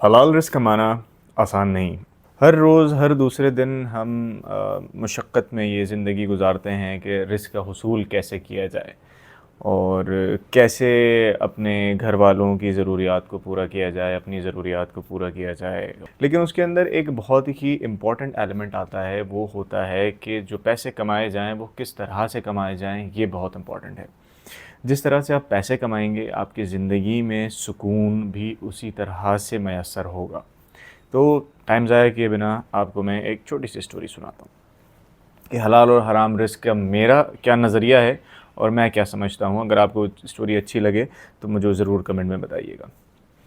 हलाल रिज़्क़ कमाना आसान नहीं। हर रोज़ हर दूसरे दिन हम मशक्क़त में ये ज़िंदगी गुज़ारते हैं कि रिज़्क़ का हुसूल कैसे किया जाए और कैसे अपने घर वालों की ज़रूरियात को पूरा किया जाए, अपनी ज़रूरियात को पूरा किया जाए। लेकिन उसके अंदर एक बहुत ही इम्पॉर्टेंट एलिमेंट आता है, वो होता है कि जो पैसे कमाए जाएँ वो किस तरह से कमाए जाएँ, ये बहुत इम्पॉर्टेंट है। जिस तरह से आप पैसे कमाएँगे, आपकी ज़िंदगी में सुकून भी उसी तरह से मैसर होगा। तो टाइम ज़ाया किए बिना आपको मैं एक छोटी-सी स्टोरी सुनाता हूँ कि हलाल और हराम रिज़्क़ का मेरा क्या नज़रिया है और मैं क्या समझता हूँ। अगर आपको स्टोरी अच्छी लगे तो मुझे ज़रूर कमेंट में बताइएगा।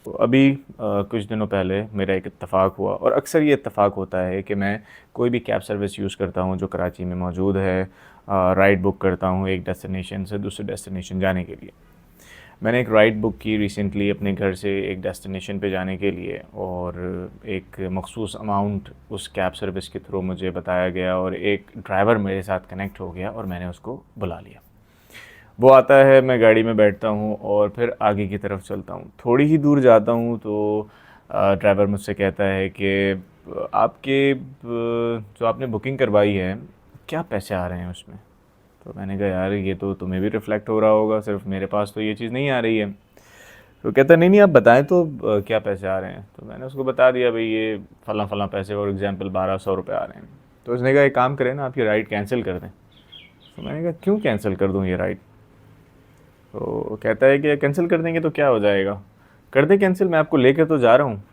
तो अभी कुछ दिनों पहले मेरा एक इत्तेफ़ाक हुआ और अक्सर ये इत्तेफ़ाक होता है कि मैं कोई भी कैब सर्विस यूज़ करता हूँ जो कराची में मौजूद है। राइड बुक करता हूँ एक डेस्टिनेशन से दूसरे डेस्टिनेशन जाने के लिए। मैंने एक राइड बुक की रिसेंटली अपने घर से एक डेस्टिनेशन पे जाने के लिए और एक मख़सूस अमाउंट उस कैब सर्विस के थ्रू मुझे बताया गया और एक ड्राइवर मेरे साथ कनेक्ट हो गया और मैंने उसको बुला लिया। वो आता है, मैं गाड़ी में बैठता हूँ और फिर आगे की तरफ चलता हूँ। थोड़ी ही दूर जाता हूँ तो ड्राइवर मुझसे कहता है कि आपके जो आपने बुकिंग करवाई है, क्या पैसे आ रहे हैं उसमें? तो मैंने कहा यार ये तो तुम्हें भी रिफ़्लेक्ट हो रहा होगा, सिर्फ मेरे पास तो ये चीज़ नहीं आ रही है। तो कहता नहीं, नहीं आप बताएँ तो क्या पैसे आ रहे हैं? तो मैंने उसको बता दिया भई ये फ़लाँ-फ़लाँ पैसे फॉर एग्ज़ाम्पल 1200 रुपए आ रहे हैं। तो उसने कहा एक काम करें ना, आप ये राइड कैंसल कर दें। तो मैंने कहा क्यों कैंसल कर दूँ ये राइड? तो कहता है कि कैंसिल कर देंगे तो क्या हो जाएगा? कर दें कैंसिल, मैं आपको लेकर तो जा रहा हूँ।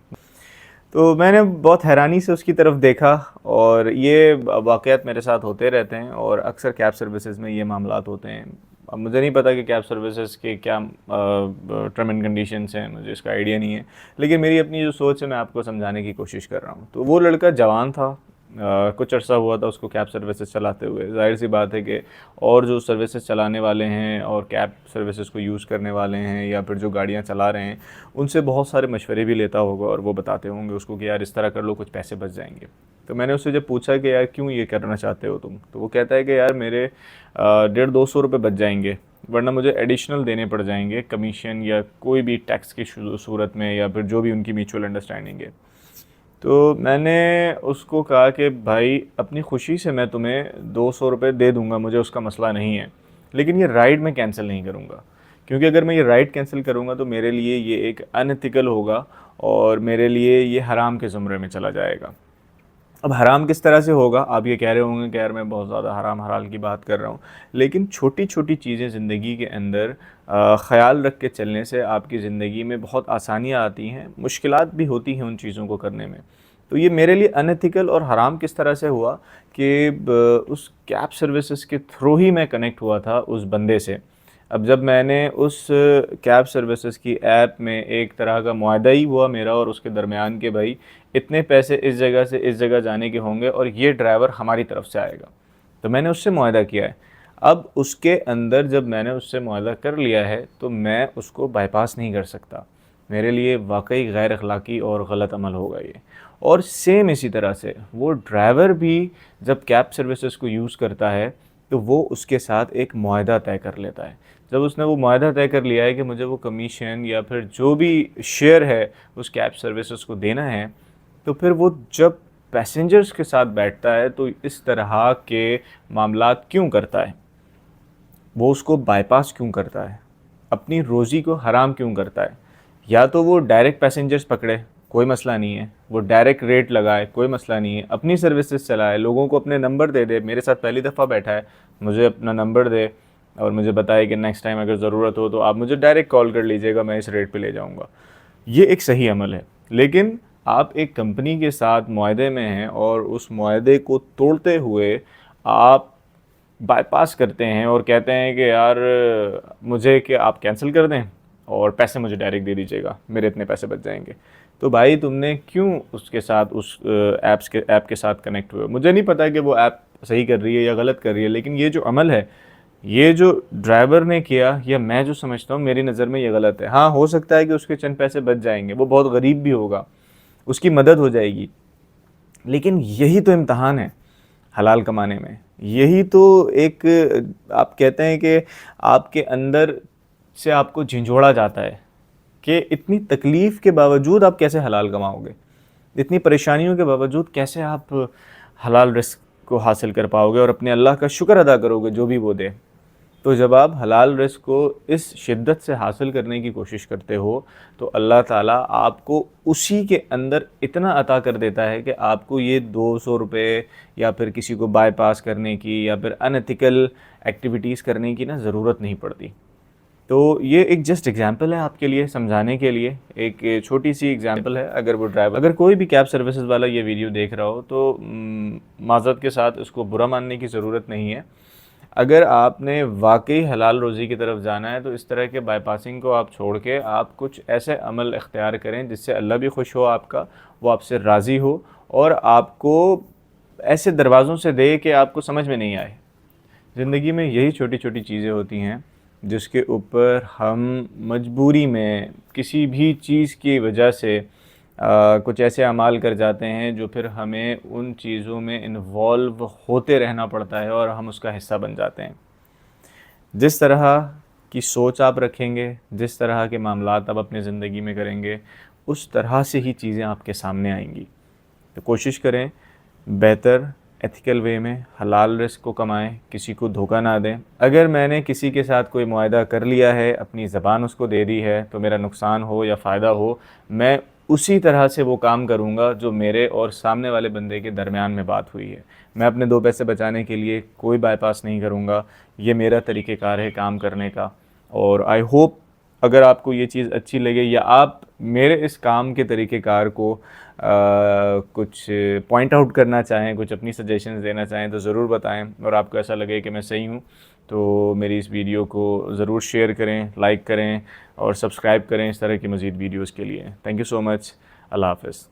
तो मैंने बहुत हैरानी से उसकी तरफ देखा और ये वाक़यात मेरे साथ होते रहते हैं और अक्सर कैब सर्विसेज़ में ये मामलात होते हैं। अब मुझे नहीं पता कि कैब सर्विसेज़ के क्या टर्म एंड कंडीशंस हैं, मुझे इसका आइडिया नहीं है। लेकिन मेरी अपनी जो सोच है मैं आपको समझाने की कोशिश कर रहा हूँ। तो वो लड़का जवान था, कुछ अर्सा हुआ था उसको कैब सर्विसेज़ चलाते हुए। ज़ाहिर-सी बात है कि और जो सर्विसेज़ चलाने वाले हैं और कैब सर्विसेज़ को यूज़ करने वाले हैं या फिर जो गाड़ियाँ चला रहे हैं, उनसे बहुत सारे मशवरे भी लेता होगा और वो बताते होंगे उसको कि यार इस तरह कर लो, कुछ पैसे बच जाएँगे। तो मैंने उससे जब पूछा कि यार क्यों ये करना चाहते हो तुम? तो वो कहता है कि यार मेरे 150-200 रुपए बच जाएँगे, वरना मुझे एडिशनल देने पड़ जाएँगे कमीशन या कोई भी टैक्स की सूरत में या फिर जो भी उनकी म्यूचुअल अंडरस्टैंडिंग है। तो मैंने उसको कहा कि भाई अपनी ख़ुशी से मैं तुम्हें 200 रुपये दे दूँगा, मुझे उसका मसला नहीं है। लेकिन ये राइड मैं कैंसिल नहीं करूँगा, क्योंकि अगर मैं ये राइड कैंसिल करूँगा तो मेरे लिए ये एक अनएथिकल होगा और मेरे लिए ये हराम के ज़ुमरे में चला जाएगा। अब हराम किस तरह से होगा? आप ये कह रहे होंगे कि यार मैं बहुत ज़्यादा हराम हलाल की बात कर रहा हूँ। लेकिन छोटी-छोटी चीज़ें ज़िंदगी के अंदर ख़याल रख के चलने से आपकी ज़िंदगी में बहुत आसानियाँ आती हैं, मुश्किलात भी होती हैं उन चीज़ों को करने में। तो ये मेरे लिए अनएथिकल और हराम किस तरह से हुआ कि उस कैब सर्विसेज़ के थ्रू ही मैं कनेक्ट हुआ था उस बंदे से। अब जब मैंने उस कैब सर्विसेज़ की ऐप में एक तरह का मुआहदा ही हुआ मेरा और उसके दरमियान कि भाई इतने पैसे इस जगह से इस जगह जाने के होंगे और ये ड्राइवर हमारी तरफ से आएगा। तो मैंने उससे मुआहदा किया है। अब उसके अंदर जब मैंने उससे मुआहदा कर लिया है तो मैं उसको बाईपास नहीं कर सकता। मेरे लिए वाक़ई गैर अखलाकी और गलत अमल होगा ये। और सेम इसी तरह से वो ड्राइवर भी जब कैब सर्विसेज़ को यूज़ करता है तो वो उसके साथ एक मुआहदा तय कर लेता है। जब उसने वो मुआहदा तय कर लिया है कि मुझे वो कमीशन या फिर जो भी शेयर है उस कैब सर्विसेज़ को देना है, तो फिर वो जब पैसेंजर्स के साथ बैठता है तो इस तरह के मामलात क्यों करता है? वो उसको बाईपास क्यों करता है? अपनी रोज़ी को हराम क्यों करता है? या तो वो डायरेक्ट पैसेंजर्स पकड़े, कोई मसला नहीं है, वो डायरेक्ट रेट लगाए, कोई मसला नहीं है, अपनी सर्विसेज चलाए, लोगों को अपने नंबर दे दे। मेरे साथ पहली दफ़ा बैठा है, मुझे अपना नंबर दे और मुझे बताए कि नेक्स्ट टाइम अगर ज़रूरत हो तो आप मुझे डायरेक्ट कॉल कर लीजिएगा, मैं इस रेट पे ले जाऊँगा। ये एक सही अमल है। लेकिन आप एक कंपनी के साथ मुआहदे में हैं और उस मुआहदे को तोड़ते हुए आप बाईपास करते हैं और कहते हैं कि यार मुझे कि आप कैंसिल कर दें और पैसे मुझे डायरेक्ट दे दीजिएगा, मेरे इतने पैसे बच जाएंगे। तो भाई तुमने क्यों उसके साथ उस ऐप के साथ कनेक्ट हुए? मुझे नहीं पता कि वो ऐप सही कर रही है या गलत कर रही है, लेकिन ये जो अमल है, ये जो ड्राइवर ने किया या मैं जो समझता हूँ मेरी नज़र में ये गलत है। हाँ, हो सकता है कि उसके चंद पैसे बच जाएंगे, वो बहुत गरीब भी होगा, उसकी मदद हो जाएगी। लेकिन यही तो इम्तहान है हलाल कमाने में। यही तो एक आप कहते हैं कि आपके अंदर से आपको झिंझोड़ा जाता है कि इतनी तकलीफ़ के बावजूद आप कैसे हलाल कमाओगे, इतनी परेशानियों के बावजूद कैसे आप हलाल रिस्क को हासिल कर पाओगे और अपने अल्लाह का शुक्र अदा करोगे जो भी वो दे। तो जब आप हलाल रिस्क को इस शिद्दत से हासिल करने की कोशिश करते हो तो अल्लाह ताला आपको उसी के अंदर इतना अता कर देता है कि आपको ये 200 रुपये या फिर किसी को बाईपास करने की या फिर अनएथिकल एक्टिविटीज़ करने की ना ज़रूरत नहीं पड़ती। तो ये एक जस्ट एग्जांपल है आपके लिए समझाने के लिए, एक छोटी सी एग्जांपल है। अगर वो ड्राइवर, अगर कोई भी कैब सर्विसेज वाला ये वीडियो देख रहा हो तो माज़रत के साथ उसको बुरा मानने की ज़रूरत नहीं है। अगर आपने वाकई हलाल रोज़ी की तरफ जाना है तो इस तरह के बाईपासिंग को आप छोड़ के आप कुछ ऐसे अमल इख्तियार करें जिससे अल्लाह भी खुश हो, आपका वो आपसे राज़ी हो और आपको ऐसे दरवाज़ों से दे कि आपको समझ में नहीं आए। ज़िंदगी में यही छोटी छोटी चीज़ें होती हैं जिसके ऊपर हम मजबूरी में किसी भी चीज़ की वजह से कुछ ऐसे अमाल कर जाते हैं जो फिर हमें उन चीज़ों में इन्वॉल्व होते रहना पड़ता है और हम उसका हिस्सा बन जाते हैं। जिस तरह की सोच आप रखेंगे, जिस तरह के मामलात आप अपनी ज़िंदगी में करेंगे, उस तरह से ही चीज़ें आपके सामने आएंगी। तो कोशिश करें बेहतर एथिकल वे में हलाल रिस्क को कमाएं, किसी को धोखा ना दें। अगर मैंने किसी के साथ कोई मुआहदा कर लिया है, अपनी ज़बान उसको दे दी है, तो मेरा नुकसान हो या फ़ायदा हो, मैं उसी तरह से वो काम करूँगा जो मेरे और सामने वाले बंदे के दरमियान में बात हुई है। मैं अपने 2 पैसे बचाने के लिए कोई बाईपास नहीं करूँगा। ये मेरा तरीक़ेकार है काम करने का। और आई होप अगर आपको ये चीज़ अच्छी लगे या आप मेरे इस काम के तरीक़ेकार को कुछ पॉइंट आउट करना चाहें, कुछ अपनी सजेशंस देना चाहें तो ज़रूर बताएं। और आपको ऐसा लगे कि मैं सही हूँ तो मेरी इस वीडियो को ज़रूर शेयर करें, लाइक करें और सब्सक्राइब करें इस तरह की मज़ीद वीडियोज़ के लिए। Thank you so much. अल्लाह हाफ़िज़।